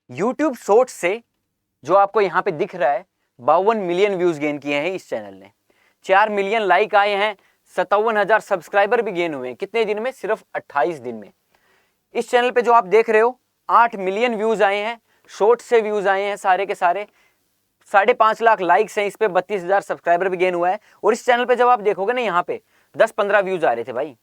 YouTube shorts से जो आपको यहाँ पे दिख रहा है 52 मिलियन व्यूज गेन किए हैं इस चैनल ने, 4 मिलियन लाइक आए हैं, 57,000 सब्सक्राइबर भी गेन हुए हैं। कितने दिन में? सिर्फ 28 दिन में। इस चैनल पे जो आप देख रहे हो 8 मिलियन व्यूज आए हैं, शॉर्ट से व्यूज आए हैं सारे के सारे, 5.5 लाख लाइक्स हैं इस पे, 32,000 सब्सक्राइबर भी गेन हुआ है। और इस चैनल पे जब आप देखोगे ना, यहाँ पे 10-15 व्यूज आ रहे थे भाई,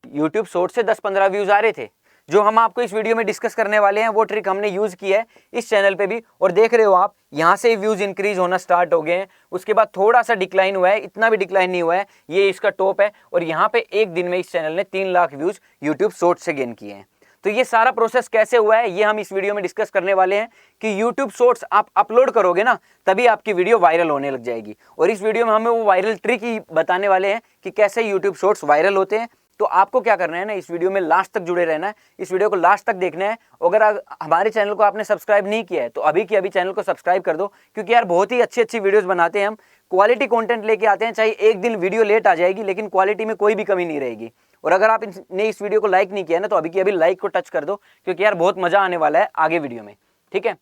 यूट्यूब शॉर्ट से 10-15 व्यूज आ रहे थे। जो हम आपको इस वीडियो में डिस्कस करने वाले हैं वो ट्रिक हमने यूज की है इस चैनल पे भी, और देख रहे हो आप यहाँ से व्यूज इंक्रीज होना स्टार्ट हो गए हैं। उसके बाद थोड़ा सा डिक्लाइन हुआ है, इतना भी डिक्लाइन नहीं हुआ है, ये इसका टॉप है। और यहाँ पे एक दिन में इस चैनल ने 3 लाख व्यूज यूट्यूब शॉर्ट से गेन किए हैं। तो ये सारा प्रोसेस कैसे हुआ है ये हम इस वीडियो में डिस्कस करने वाले हैं कि यूट्यूब शॉर्ट्स आप अपलोड करोगे ना, तभी आपकी वीडियो वायरल होने लग जाएगी। और इस वीडियो में हमें वो वायरल ट्रिक ही बताने वाले हैं कि कैसे यूट्यूब शॉर्ट्स वायरल होते हैं। तो आपको क्या करना है ना, इस वीडियो में लास्ट तक जुड़े रहना है, इस वीडियो को लास्ट तक देखना है। अगर हमारे चैनल को आपने सब्सक्राइब नहीं किया है तो अभी की अभी चैनल को सब्सक्राइब कर दो, क्योंकि यार बहुत ही अच्छी अच्छी वीडियोस बनाते हैं हम, क्वालिटी कंटेंट लेके आते हैं। चाहे एक दिन वीडियो लेट आ जाएगी लेकिन क्वालिटी में कोई भी कमी नहीं रहेगी। और अगर आपने इस वीडियो को लाइक नहीं किया ना तो अभी की अभी लाइक को टच कर दो, क्योंकि यार बहुत मजा आने वाला है आगे वीडियो में। ठीक है,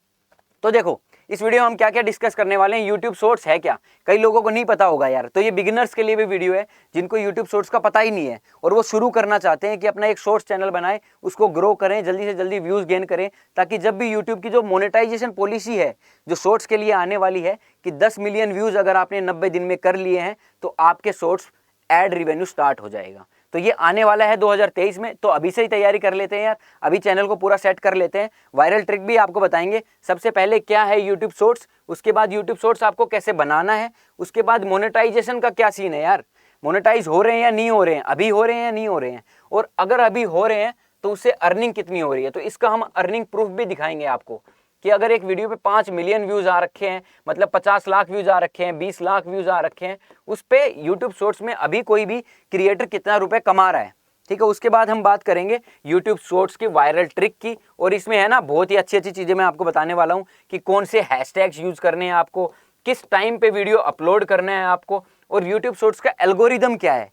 तो देखो इस वीडियो में हम क्या क्या डिस्कस करने वाले हैं। यूट्यूब शॉर्ट्स है क्या, कई लोगों को नहीं पता होगा यार, तो ये बिगिनर्स के लिए भी वीडियो है जिनको यूट्यूब शॉर्ट्स का पता ही नहीं है और वो शुरू करना चाहते हैं कि अपना एक शॉर्ट्स चैनल बनाए, उसको ग्रो करें, जल्दी से जल्दी व्यूज गेन करें, ताकि जब भी यूट्यूब की जो मोनेटाइजेशन पॉलिसी है जो शॉर्ट्स के लिए आने वाली है कि 10 मिलियन व्यूज अगर आपने 90 दिन में कर लिए हैं तो आपके शॉर्ट्स एड रिवेन्यू स्टार्ट हो जाएगा। तो ये आने वाला है 2023 में, तो अभी से ही तैयारी कर लेते हैं यार, अभी चैनल को पूरा सेट कर लेते हैं। वायरल ट्रिक भी आपको बताएंगे। सबसे पहले क्या है यूट्यूब शॉर्ट्स, उसके बाद यूट्यूब शॉर्ट्स आपको कैसे बनाना है, उसके बाद मोनेटाइजेशन का क्या सीन है यार, मोनेटाइज हो रहे हैं या नहीं हो रहे हैं, अभी हो रहे हैं या नहीं हो रहे हैं, और अगर अभी हो रहे हैं तो उससे अर्निंग कितनी हो रही है। तो इसका हम अर्निंग प्रूफ भी दिखाएंगे आपको कि अगर एक वीडियो पे 5 मिलियन व्यूज आ रखे हैं, मतलब 50 लाख व्यूज आ रखे हैं, 20 लाख व्यूज आ रखे हैं, उस पे यूट्यूब शॉर्ट्स में अभी कोई भी क्रिएटर कितना रुपए कमा रहा है। ठीक है, उसके बाद हम बात करेंगे यूट्यूब शॉर्ट्स की वायरल ट्रिक की, और इसमें है ना बहुत ही अच्छी अच्छी चीजें मैं आपको बताने वाला हूँ कि कौन से हैशटैग्स यूज करने हैं आपको, किस टाइम पे वीडियो अपलोड करना है आपको, और यूट्यूब शॉर्ट्स का एल्गोरिदम क्या है,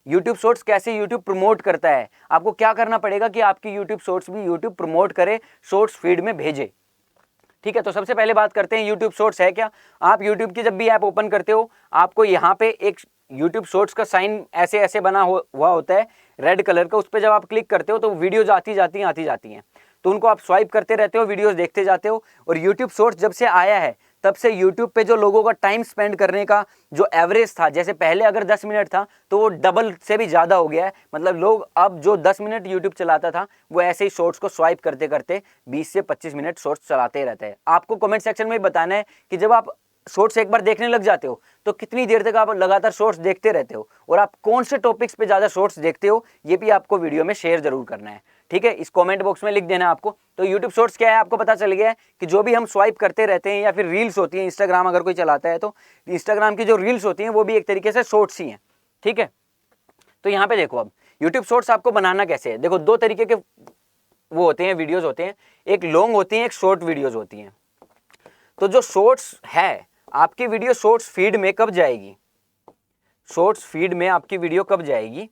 यूट्यूब शॉर्ट्स कैसे यूट्यूब प्रमोट करता है, आपको क्या करना पड़ेगा कि आपकी यूट्यूब शॉर्ट्स भी यूट्यूब प्रमोट करे, शॉर्ट्स फीड में भेजे। ठीक है, तो सबसे पहले बात करते हैं यूट्यूब शॉर्ट्स है क्या। आप यूट्यूब की जब भी ऐप ओपन करते हो आपको यहाँ पे एक यूट्यूब शॉर्ट्स का साइन ऐसे ऐसे बना हुआ होता है रेड कलर का, उस पर जब आप क्लिक करते हो तो वीडियोज आती जाती हैं, तो उनको आप स्वाइप करते रहते हो, वीडियोस देखते जाते हो। और यूट्यूब शॉर्ट्स जब से आया है तब से यूट्यूब पे जो लोगों का टाइम स्पेंड करने का जो एवरेज था, जैसे पहले अगर 10 मिनट था तो वो डबल से भी ज़्यादा हो गया है। मतलब लोग अब जो 10 मिनट यूट्यूब चलाता था वो ऐसे ही शॉर्ट्स को स्वाइप करते करते 20 से 25 मिनट शॉर्ट्स चलाते रहते हैं। आपको कमेंट सेक्शन में बताना है कि जब आप शॉर्ट्स एक बार देखने लग जाते हो तो कितनी देर तक आप लगातार शॉर्ट्स देखते रहते हो, और आप कौन से टॉपिक्स पे ज़्यादा शॉर्ट्स देखते हो, ये भी आपको वीडियो में शेयर जरूर करना है। ठीक है, इस कमेंट बॉक्स में लिख देना है आपको। तो यूट्यूब शॉर्ट्स क्या है आपको पता चल गया है कि जो भी हम स्वाइप करते रहते हैं, या फिर रील्स होती हैं, इंस्टाग्राम अगर कोई चलाता है तो इंस्टाग्राम की जो रील्स होती हैं वो भी एक तरीके से शॉर्ट्स ही हैं। ठीक है, तो यहाँ पे देखो अब यूट्यूब शॉर्ट्स आपको बनाना कैसे है। देखो 2 तरीके के वो होते हैं, वीडियोज होते हैं, एक लॉन्ग होती हैं, एक शॉर्ट वीडियोज होती हैं। तो जो शॉर्ट्स है आपकी वीडियो शॉर्ट्स फीड में कब जाएगी, शॉर्ट्स फीड में आपकी वीडियो कब जाएगी,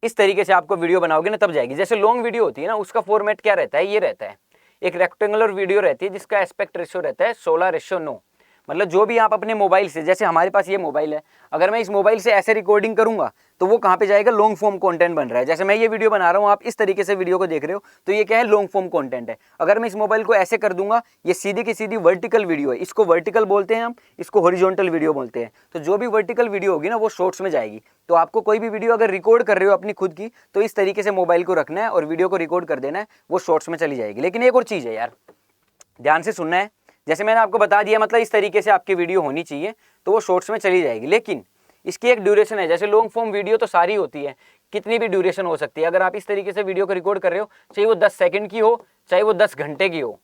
इस तरीके से आपको वीडियो बनाओगे ना तब जाएगी। जैसे लॉन्ग वीडियो होती है ना, उसका फॉर्मेट क्या रहता है, ये रहता है, एक रेक्टेंगुलर वीडियो रहती है जिसका एस्पेक्ट रेशियो रहता है 16:9। मतलब जो भी आप अपने मोबाइल से, जैसे हमारे पास ये मोबाइल है, अगर मैं इस मोबाइल से ऐसे रिकॉर्डिंग करूंगा तो वो कहाँ पे जाएगा, लॉन्ग फॉर्म कंटेंट बन रहा है। जैसे मैं ये वीडियो बना रहा हूँ, आप इस तरीके से वीडियो को देख रहे हो, तो ये क्या है, लॉन्ग फॉर्म कंटेंट है। अगर मैं इस मोबाइल को ऐसे कर दूंगा, ये सीधी की सीधी वर्टिकल वीडियो है, इसको वर्टिकल बोलते हैं हम, इसको हॉरिजॉन्टल वीडियो बोलते हैं। तो जो भी वर्टिकल वीडियो होगी ना वो शॉर्ट्स में जाएगी। तो आपको कोई भी वीडियो अगर रिकॉर्ड कर रहे हो अपनी खुद की, तो इस तरीके से मोबाइल को रखना है और वीडियो को रिकॉर्ड कर देना है, वो शॉर्ट्स में चली जाएगी। लेकिन एक और चीज़ है यार, ध्यान से सुनना है, जैसे मैंने आपको बता दिया, मतलब इस तरीके से आपकी वीडियो होनी चाहिए तो वो शॉर्ट्स में चली जाएगी। लेकिन इसकी एक ड्यूरेशन है, जैसे लॉन्ग फॉर्म वीडियो तो सारी होती है, कितनी भी ड्यूरेशन हो सकती है। अगर आप इस तरीके से वीडियो को रिकॉर्ड कर रहे हो, चाहे वो 10 सेकंड की हो, चाहे वो 10 घंटे की हो,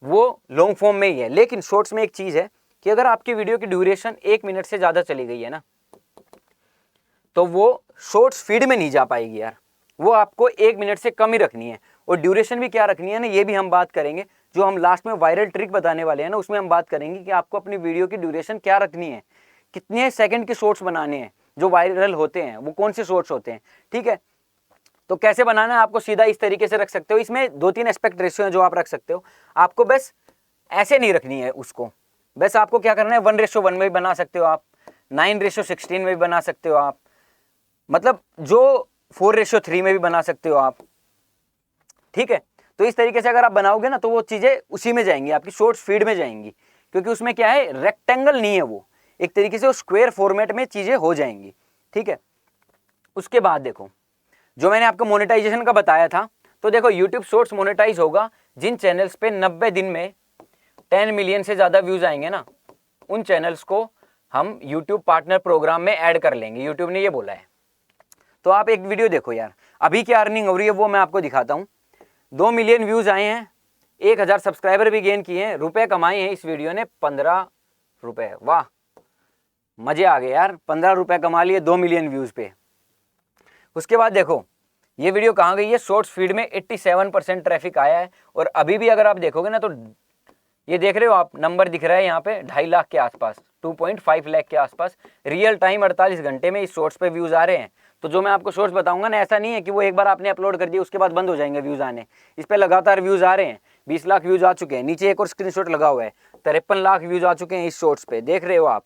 वो लॉन्ग फॉर्म में ही है। लेकिन शॉर्ट्स में एक चीज़ है कि अगर आपकी वीडियो की ड्यूरेशन 1 मिनट से ज़्यादा चली गई है ना, तो वो शॉर्ट्स फीड में नहीं जा पाएगी यार, वो आपको 1 मिनट से कम ही रखनी है। और ड्यूरेशन भी क्या रखनी है ना, ये भी हम बात करेंगे। जो हम लास्ट में वायरल ट्रिक बताने वाले हैं ना, उसमें हम बात करेंगे कि आपको अपनी वीडियो की ड्यूरेशन क्या रखनी है, कितने सेकंड के शॉर्ट्स बनाने हैं जो वायरल होते हैं, वो कौन से शॉर्ट्स होते हैं। ठीक है, तो कैसे बनाना है आपको, सीधा इस तरीके से रख सकते हो। इसमें 2-3 एस्पेक्ट रेशियो है जो आप रख सकते हो। आपको बस ऐसे नहीं रखनी है उसको, बस आपको क्या करना है 1:1 में भी बना सकते हो आप, 9:16 में भी बना सकते हो आप, मतलब जो 4:3 में भी बना सकते हो आप, ठीक है। तो इस तरीके से अगर आप बनाओगे ना तो वो चीज़ें उसी में जाएंगी, आपकी शॉर्ट्स फीड में जाएंगी, क्योंकि उसमें क्या है रेक्टेंगल नहीं है, वो एक तरीके से वो स्क्वायर फॉर्मेट में चीज़ें हो जाएंगी, ठीक है। उसके बाद देखो जो मैंने आपको मोनेटाइजेशन का बताया था, तो देखो यूट्यूब शॉर्ट्स मोनेटाइज होगा जिन चैनल्स पे 90 दिन में 10 मिलियन से ज़्यादा व्यूज़ आएंगे ना, उन चैनल्स को हम यूट्यूब पार्टनर प्रोग्राम में ऐड कर लेंगे, यूट्यूब ने ये बोला है। तो आप एक वीडियो देखो यार, अभी क्या अर्निंग हो रही है वो मैं आपको दिखाता हूँ। 2 मिलियन व्यूज़ आए हैं, 1000 सब्सक्राइबर भी गेन किए हैं, रुपए कमाए हैं इस वीडियो ने 15 रुपये। वाह, मज़े आ गए यार, 15 रुपये कमा लिए 2 मिलियन व्यूज़ पे। उसके बाद देखो ये वीडियो कहाँ गई है, शॉर्ट्स फीड में 87% ट्रैफिक आया है, और अभी भी अगर आप देखोगे ना तो ये देख रहे हो आप, नंबर दिख रहा है यहाँ पे 2.5 लाख के आसपास, 2.5 लाख के आसपास रियल टाइम 48 घंटे में इस शॉर्ट्स पे व्यूज़ आ रहे हैं। तो जो मैं आपको शॉर्ट्स बताऊंगा ना, ऐसा नहीं है कि वो एक बार आपने अपलोड कर दिया उसके बाद बंद हो जाएंगे व्यूज़ आने, इस पर लगातार व्यूज़ आ रहे हैं। 20 लाख व्यूज़ आ चुके हैं, नीचे एक और स्क्रीनशॉट लगा हुआ है, 53 लाख व्यूज़ आ चुके हैं इस शॉर्ट्स पे, देख रहे हो आप।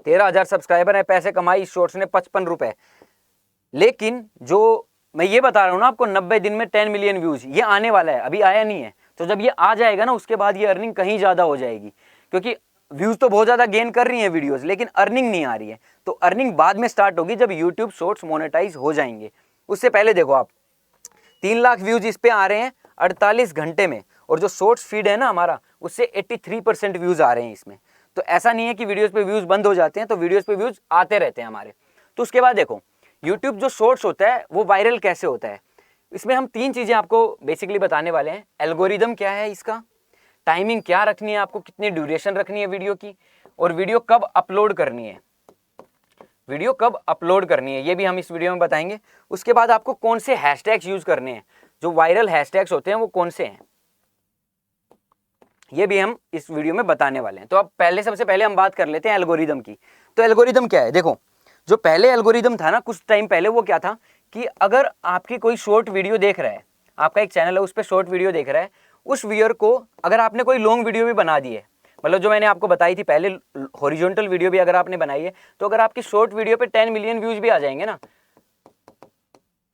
13,000 सब्सक्राइबर है, पैसे कमाई इस शॉर्ट्स ने 55 रुपये। लेकिन जो मैं ये बता रहा हूँ ना आपको, 90 दिन में 10 मिलियन व्यूज़ ये आने वाला है, अभी आया नहीं है। तो जब ये आ जाएगा ना उसके बाद ये अर्निंग कहीं ज़्यादा हो जाएगी, क्योंकि व्यूज़ तो बहुत ज़्यादा गेन कर रही हैं वीडियोस, लेकिन अर्निंग नहीं आ रही है। तो अर्निंग बाद में स्टार्ट होगी जब यूट्यूब शॉर्ट्स मोनेटाइज हो जाएंगे। उससे पहले देखो आप, 3 लाख व्यूज़ इस पर आ रहे हैं 48 घंटे में, और जो शॉर्ट्स फीड है ना हमारा, उससे 83% व्यूज़ आ रहे हैं इसमें। तो ऐसा नहीं है कि वीडियोज़ पे व्यूज़ बंद हो जाते हैं, तो वीडियोज़ पे व्यूज़ आते रहते हैं हमारे। तो उसके बाद देखो यूट्यूब जो शॉर्ट्स होता है वो वायरल कैसे होता है, इसमें हम 3 चीज़ें आपको बेसिकली बताने वाले हैं। एल्गोरिदम क्या है इसका, टाइमिंग क्या रखनी है आपको, कितनी ड्यूरेशन रखनी है वीडियो की, और वीडियो कब अपलोड करनी है, वीडियो कब अपलोड करनी है ये भी हम इस वीडियो में बताएंगे। उसके बाद आपको कौन से हैशटैग्स यूज़ करने हैं, जो वायरल हैशटैग्स होते हैं वो कौन से हैं, ये भी हम इस वीडियो में बताने वाले हैं। तो अब सबसे पहले हम बात कर लेते हैं एल्गोरिदम की। तो एल्गोरिदम क्या है, देखो जो पहले एल्गोरिदम था ना कुछ टाइम पहले, वो क्या था कि अगर आपकी कोई शॉर्ट वीडियो देख रहा है, आपका एक चैनल है उस पर शॉर्ट वीडियो देख रहा है, उस व्यूअर को अगर आपने कोई लॉन्ग वीडियो भी बना दी है, मतलब जो मैंने आपको बताई थी पहले हॉरिजॉन्टल वीडियो भी अगर आपने बनाई है, तो अगर आपकी शॉर्ट वीडियो पे 10 मिलियन व्यूज भी आ जाएंगे ना,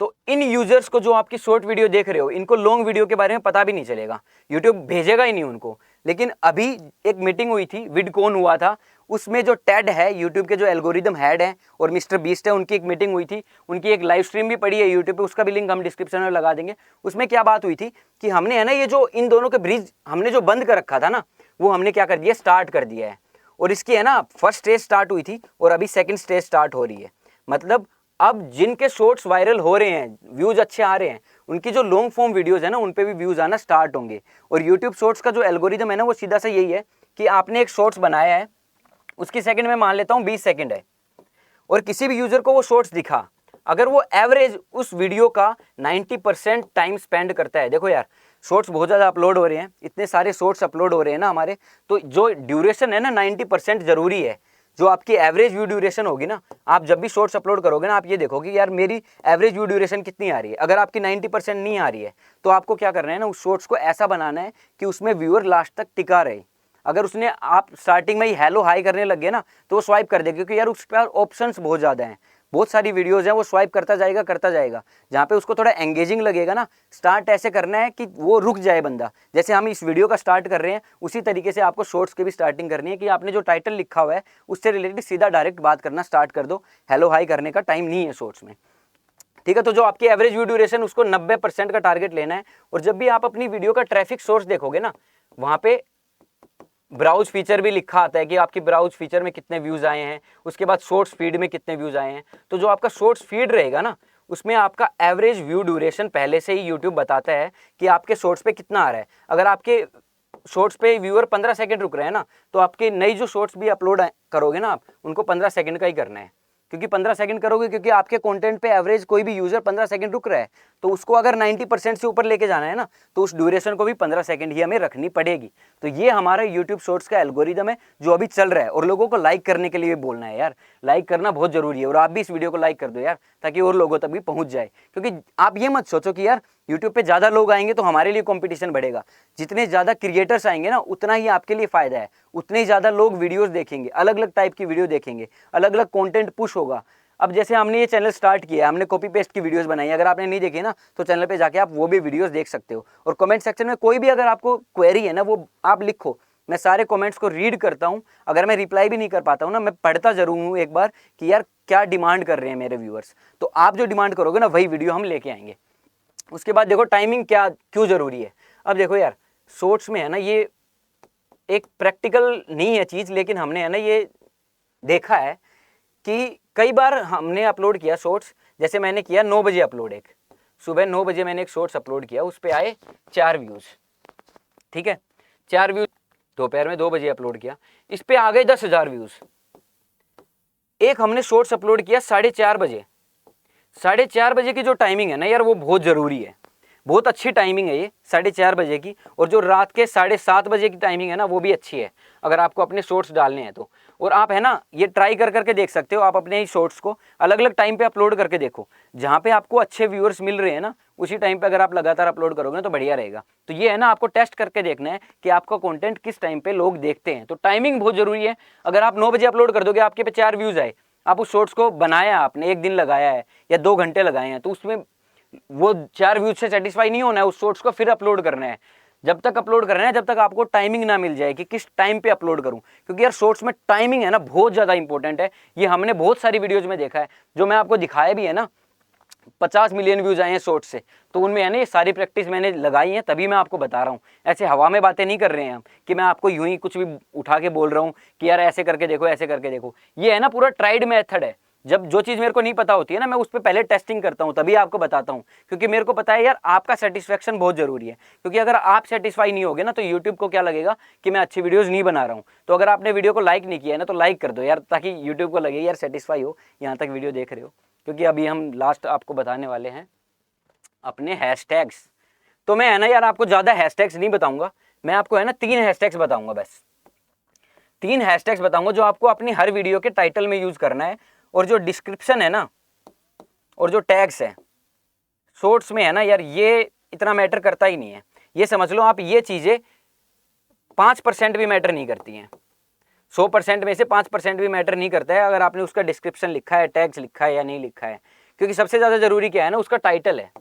तो इन यूजर्स को जो आपकी शॉर्ट वीडियो देख रहे हो, इनको लॉन्ग वीडियो के बारे में पता भी नहीं चलेगा, यूट्यूब भेजेगा ही नहीं उनको। लेकिन अभी एक मीटिंग हुई थी, विडकॉन हुआ था, उसमें जो टेड है यूट्यूब के जो एल्गोरिदम हेड है और मिस्टर बीस्ट है, उनकी एक मीटिंग हुई थी, उनकी एक लाइव स्ट्रीम भी पड़ी है यूट्यूब पे, उसका भी लिंक हम डिस्क्रिप्शन में लगा देंगे। उसमें क्या बात हुई थी कि हमने है ना ये जो इन दोनों के ब्रिज हमने जो बंद कर रखा था ना, वो हमने क्या कर दिया, स्टार्ट कर दिया है। और इसकी है ना फर्स्ट स्टेज स्टार्ट हुई थी और अभी सेकेंड स्टेज स्टार्ट हो रही है। मतलब अब जिनके शॉर्ट्स वायरल हो रहे हैं, व्यूज अच्छे आ रहे हैं, उनकी जो लॉन्ग फॉर्म वीडियोस है ना उन पे भी व्यूज आना स्टार्ट होंगे। और यूट्यूब शॉर्ट्स का जो एल्गोरिदम है ना वो सीधा सा यही है कि आपने एक शॉर्ट्स बनाया है, उसकी सेकंड में मान लेता हूँ 20 सेकंड है, और किसी भी यूजर को वो शॉर्ट्स दिखा, अगर वो एवरेज उस वीडियो का 90% टाइम स्पेंड करता है, देखो यार शॉर्ट्स बहुत ज़्यादा अपलोड हो रहे हैं, इतने सारे शॉर्ट्स अपलोड हो रहे हैं ना हमारे, तो जो ड्यूरेशन है ना 90% जरूरी है। जो आपकी एवरेज व्यू ड्यूरेशन होगी ना, आप जब भी शॉर्ट्स अपलोड करोगे ना, आप ये देखोगे यार मेरी एवरेज व्यू ड्यूरेशन कितनी आ रही है। अगर आपकी 90% नहीं आ रही है तो आपको क्या करना है ना, उस शॉर्ट्स को ऐसा बनाना है कि उसमें व्यूअर लास्ट तक टिका रहे। अगर उसने आप स्टार्टिंग में ही हेलो हाई करने लग गए ना तो वो स्वाइप कर देगा, क्योंकि यार उस पर ऑप्शंस बहुत ज़्यादा हैं, बहुत सारी वीडियोस हैं, वो स्वाइप करता जाएगा। जहाँ पे उसको थोड़ा एंगेजिंग लगेगा ना, स्टार्ट ऐसे करना है कि वो रुक जाए बंदा। जैसे हम इस वीडियो का स्टार्ट कर रहे हैं उसी तरीके से आपको शॉर्ट्स की भी स्टार्टिंग करनी है कि आपने जो टाइटल लिखा हुआ है उससे रिलेटेड सीधा डायरेक्ट बात करना स्टार्ट कर दो। हेलो हाई करने का टाइम नहीं है शॉर्ट्स में, ठीक है। तो जो आपकी एवरेज व्यू ड्यूरेशन उसको 90% का टारगेट लेना है। और जब भी आप अपनी वीडियो का ट्रैफिक सोर्स देखोगे ना, वहाँ पे ब्राउज फीचर भी लिखा आता है कि आपकी ब्राउज फीचर में कितने व्यूज आए हैं, उसके बाद शॉर्ट्स फीड में कितने व्यूज आए हैं। तो जो आपका शॉर्ट्स फीड रहेगा ना, उसमें आपका एवरेज व्यू ड्यूरेशन पहले से ही यूट्यूब बताता है कि आपके शॉर्ट्स पे कितना आ रहा है। अगर आपके शॉर्ट्स पे व्यूअर 15 सेकंड रुक रहे हैं ना, तो आपके नई जो शॉर्ट्स भी अपलोड करोगे ना आप, उनको 15 सेकंड का ही करना है, क्योंकि 15 सेकंड करोगे, क्योंकि आपके कंटेंट पे एवरेज कोई भी यूजर 15 सेकंड रुक रहा है, तो उसको अगर 90% से ऊपर लेके जाना है ना, तो उस ड्यूरेशन को भी 15 सेकंड ही हमें रखनी पड़ेगी। तो ये हमारा यूट्यूब शॉर्ट्स का एल्गोरिदम है जो अभी चल रहा है, और लोगों को लाइक करने के लिए बोलना है यार, लाइक करना बहुत जरूरी है। और आप भी इस वीडियो को लाइक कर दो यार, ताकि और लोगों तक भी पहुंच जाए। क्योंकि आप ये मत सोचो कि यार यूट्यूब पे ज़्यादा लोग आएंगे तो हमारे लिए कंपटीशन बढ़ेगा। जितने ज़्यादा क्रिएटर्स आएंगे ना, उतना ही आपके लिए फ़ायदा है, उतने ही ज़्यादा लोग वीडियोस देखेंगे, अलग अलग टाइप की वीडियो देखेंगे, अलग अलग कंटेंट पुश होगा। अब जैसे हमने ये चैनल स्टार्ट किया, हमने कॉपी पेस्ट की वीडियोस बनाई, अगर आपने नहीं देखी ना तो चैनल पे जाके आप वो भी वीडियोस देख सकते हो। और कमेंट सेक्शन में कोई भी अगर आपको क्वेरी है ना, वो आप लिखो, मैं सारे कमेंट्स को रीड करता हूँ। अगर मैं रिप्लाई भी नहीं कर पाता हूँ ना, मैं पढ़ता जरूर हूँ एक बार कि यार क्या डिमांड कर रहे हैं मेरे व्यूअर्स। तो आप जो डिमांड करोगे ना, वही वीडियो हम लेके आएंगे। उसके बाद देखो टाइमिंग क्या क्यों ज़रूरी है। अब देखो यार, शॉर्ट्स में है ना, ये एक प्रैक्टिकल नहीं है चीज़, लेकिन हमने है ना ये देखा है कि कई बार हमने अपलोड किया शॉर्ट्स, जैसे मैंने किया 9 बजे अपलोड, एक सुबह 9 बजे मैंने एक शॉर्ट्स अपलोड किया, उस पर आए 4 व्यूज़, ठीक है, 4 व्यूज़। दोपहर में 2 बजे अपलोड किया, इस पे आ गए 10,000 व्यूज़। एक हमने शॉर्ट्स अपलोड किया 4:30 बजे, 4:30 बजे की जो टाइमिंग है ना यार, वो बहुत ज़रूरी है, बहुत अच्छी टाइमिंग है ये 4:30 बजे की। और जो रात के 7:30 बजे की टाइमिंग है ना, वो भी अच्छी है अगर आपको अपने शॉर्ट्स डालने हैं तो। और आप है ना ये ट्राई कर करके देख सकते हो, आप अपने ही शॉर्ट्स को अलग अलग टाइम पे अपलोड करके देखो, जहाँ पे आपको अच्छे व्यूअर्स मिल रहे हैं ना, उसी टाइम पे अगर आप लगातार अपलोड करोगे ना तो बढ़िया रहेगा। तो ये है ना, आपको टेस्ट करके देखना है कि आपका कंटेंट किस टाइम पे लोग देखते हैं। तो टाइमिंग बहुत जरूरी है। अगर आप 9 बजे अपलोड कर दोगे, आपके पे 4 व्यूज़ आए, आप उस शॉर्ट्स को बनाया, आपने 1 दिन लगाया है या 2 घंटे लगाए हैं, तो उसमें वो 4 व्यूज से सेटिस्फाई नहीं होना है, उस शॉर्ट्स को फिर अपलोड करना है। जब तक अपलोड करना है, जब तक आपको टाइमिंग ना मिल जाए कि किस टाइम पे अपलोड करूं। क्योंकि यार शॉर्ट्स में टाइमिंग है ना बहुत ज़्यादा इंपॉर्टेंट है। ये हमने बहुत सारी वीडियोज में देखा है, जो मैं आपको दिखाया भी है ना, 50 मिलियन व्यूज आए हैं शॉर्ट्स से, तो उनमें है ना ये सारी प्रैक्टिस मैंने लगाई है, तभी मैं आपको बता रहा हूँ। ऐसे हवा में बातें नहीं कर रहे हैं हम कि मैं आपको यूं ही कुछ भी उठा के बोल रहा हूँ कि यार ऐसे करके देखो, ऐसे करके देखो। ये है ना पूरा ट्राइड मेथड है। जब जो चीज़ मेरे को नहीं पता होती है ना, मैं उस पर पहले टेस्टिंग करता हूँ, तभी आपको बताता हूँ। क्योंकि मेरे को पता है यार, आपका सेटिस्फेक्शन बहुत जरूरी है। क्योंकि अगर आप सेटिस्फाई नहीं होगे ना, तो यूट्यूब को क्या लगेगा कि मैं अच्छी वीडियोस नहीं बना रहा हूँ। तो अगर आपने वीडियो को लाइक नहीं किया है ना, तो लाइक कर दो यार, ताकि यूट्यूब को लगे यार सेटिस्फाई हो, यहाँ तक वीडियो देख रहे हो। क्योंकि अभी हम लास्ट आपको बताने वाले हैं अपने हैशटैग्स। तो मैं है ना यार आपको ज़्यादा हैशटैग्स नहीं बताऊंगा, मैं आपको है ना 3 हैशटैग्स बताऊंगा, बस 3 हैशटैग्स बताऊंगा जो आपको अपनी हर वीडियो के टाइटल में यूज़ करना है। और जो डिस्क्रिप्शन है ना, और जो टैग्स है शॉर्ट्स में है ना यार, ये इतना मैटर करता ही नहीं है। ये समझ लो आप, ये चीज़ें 5% भी मैटर नहीं करती हैं। 100% में से 5% भी मैटर नहीं करता है अगर आपने उसका डिस्क्रिप्शन लिखा है, टैग्स लिखा है या नहीं लिखा है। क्योंकि सबसे ज़्यादा जरूरी क्या है ना, उसका टाइटल है।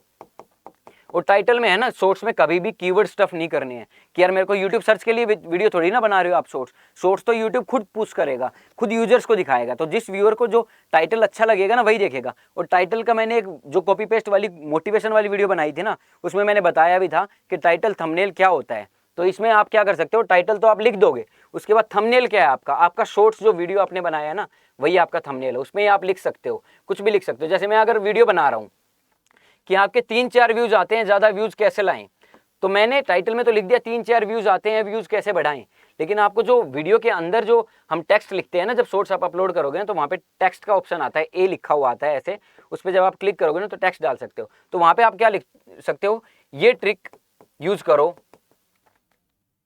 और टाइटल में है ना, शॉर्ट्स में कभी भी कीवर्ड स्टफ नहीं करनी है कि यार मेरे को यूट्यूब सर्च के लिए वीडियो थोड़ी ना बना रहे हो आप। शॉर्ट्स तो यूट्यूब खुद पुश करेगा, खुद यूजर्स को दिखाएगा। तो जिस व्यूअर को जो टाइटल अच्छा लगेगा ना, वही देखेगा। और टाइटल का मैंने एक जो कॉपी पेस्ट वाली मोटिवेशन वाली वीडियो बनाई थी ना, उसमें मैंने बताया भी था कि टाइटल थंबनेल क्या होता है। तो इसमें आप क्या कर सकते हो, टाइटल तो आप लिख दोगे, उसके बाद थंबनेल क्या है आपका शॉर्ट्स जो वीडियो आपने बनाया है ना, वही आपका थंबनेल है। उसमें आप लिख सकते हो, कुछ भी लिख सकते हो। जैसे मैं अगर वीडियो बना रहा हूँ कि आपके 3-4 व्यूज आते हैं, ज़्यादा व्यूज कैसे लाएं, तो मैंने टाइटल में तो लिख दिया 3-4 व्यूज आते हैं, व्यूज कैसे बढ़ाएं। लेकिन आपको जो वीडियो के अंदर जो हम टेक्स्ट लिखते हैं ना, जब शॉर्ट्स आप अपलोड करोगे ना, तो वहाँ पे टेक्स्ट का ऑप्शन आता है, ए लिखा हुआ आता है ऐसे, उस पर जब आप क्लिक करोगे ना तो टेक्स्ट डाल सकते हो। तो वहाँ पे आप क्या लिख सकते हो, ये ट्रिक यूज करो,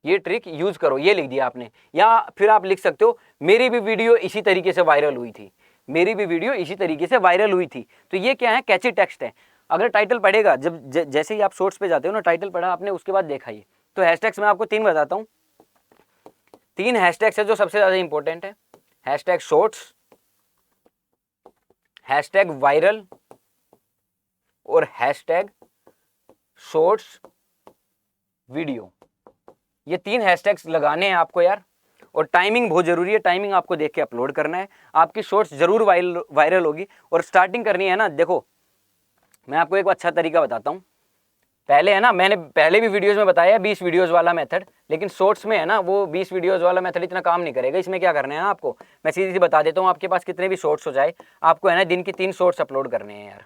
ये ट्रिक यूज करो, ये लिख दिया आपने। या फिर आप लिख सकते हो, मेरी भी वीडियो इसी तरीके से वायरल हुई थी, मेरी भी वीडियो इसी तरीके से वायरल हुई थी। तो ये क्या है, कैची टेक्स्ट है। अगर टाइटल पढ़ेगा, जब जैसे ही आप शॉर्ट्स पे जाते हो ना, टाइटल पढ़ा आपने, उसके बाद देखा ये। तो हैशटैग्स मैं आपको 3 बताता हूँ। 3 हैशटैग्स है जो सबसे ज़्यादा इंपॉर्टेंट है। हैशटैग शॉर्ट्स, हैशटैग वायरल और हैशटैग शॉर्ट्स वीडियो। ये 3 हैशटैग्स लगाने हैं आपको यार। और टाइमिंग बहुत जरूरी है, टाइमिंग आपको देख के अपलोड करना है। आपकी शॉर्ट्स जरूर वायरल होगी। और स्टार्टिंग करनी है ना, देखो मैं आपको एक अच्छा तरीका बताता हूँ। पहले है ना, मैंने पहले भी वीडियोस में बताया 20 वीडियोस वाला मेथड, लेकिन शॉर्ट्स में है ना वो 20 वीडियोस वाला मेथड इतना काम नहीं करेगा। इसमें क्या करना है ना, आपको मैं सीधी सी बता देता हूँ, आपके पास कितने भी शॉर्ट्स हो जाए, आपको है ना दिन की 3 शॉर्ट्स अपलोड करने हैं यार।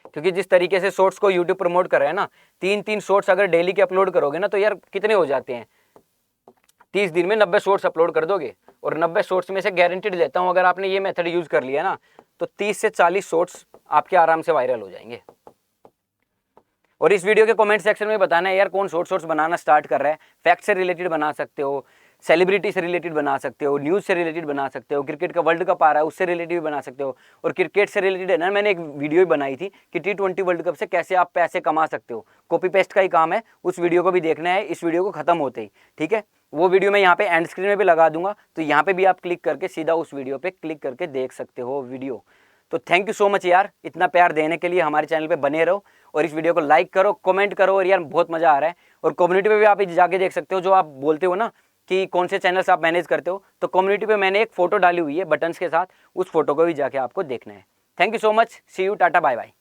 क्योंकि जिस तरीके से शॉर्ट्स को यूट्यूब प्रमोट कर रहे हैं ना, 3 शॉर्ट्स अगर डेली के अपलोड करोगे ना, तो यार कितने हो जाते हैं, 30 दिन में 90 शॉर्ट्स अपलोड कर दोगे। और 90 शॉर्ट्स में से गारंटीड देता हूँ, अगर आपने ये मेथड यूज़ कर लिया ना, तो 30 से 40 शॉर्ट्स आपके आराम से वायरल हो जाएंगे। और इस वीडियो के कमेंट सेक्शन में बताना है यार कौन शॉर्ट्स बनाना स्टार्ट कर रहा है। फैक्ट से रिलेटेड बना सकते हो, सेलिब्रिटी से रिलेटेड बना सकते हो, न्यूज़ से रिलेटेड बना सकते हो, क्रिकेट का वर्ल्ड कप आ रहा है उससे रिलेटेड भी बना सकते हो। और क्रिकेट से रिलेटेड है ना, मैंने एक वीडियो भी बनाई थी कि T20 वर्ल्ड कप से कैसे आप पैसे कमा सकते हो, कॉपी पेस्ट का ही काम है। उस वीडियो को भी देखना है इस वीडियो को खत्म होते ही, ठीक है। वो वीडियो मैं यहाँ पे एंड स्क्रीन में भी लगा दूंगा, तो यहाँ पे भी आप क्लिक करके सीधा उस वीडियो पे क्लिक करके देख सकते हो वीडियो। तो थैंक यू सो मच यार, इतना प्यार देने के लिए। हमारे चैनल पे बने रहो और इस वीडियो को लाइक करो, कमेंट करो, और यार बहुत मजा आ रहा है। और कम्युनिटी पे भी आप जाके देख सकते हो, जो आप बोलते हो ना कि कौन से चैनल्स आप मैनेज करते हो, तो कम्युनिटी पे मैंने एक फोटो डाली हुई है बटन्स के साथ, उस फोटो को भी जाके आपको देखना है। Thank you so much, see you, टाटा, बाय बाय।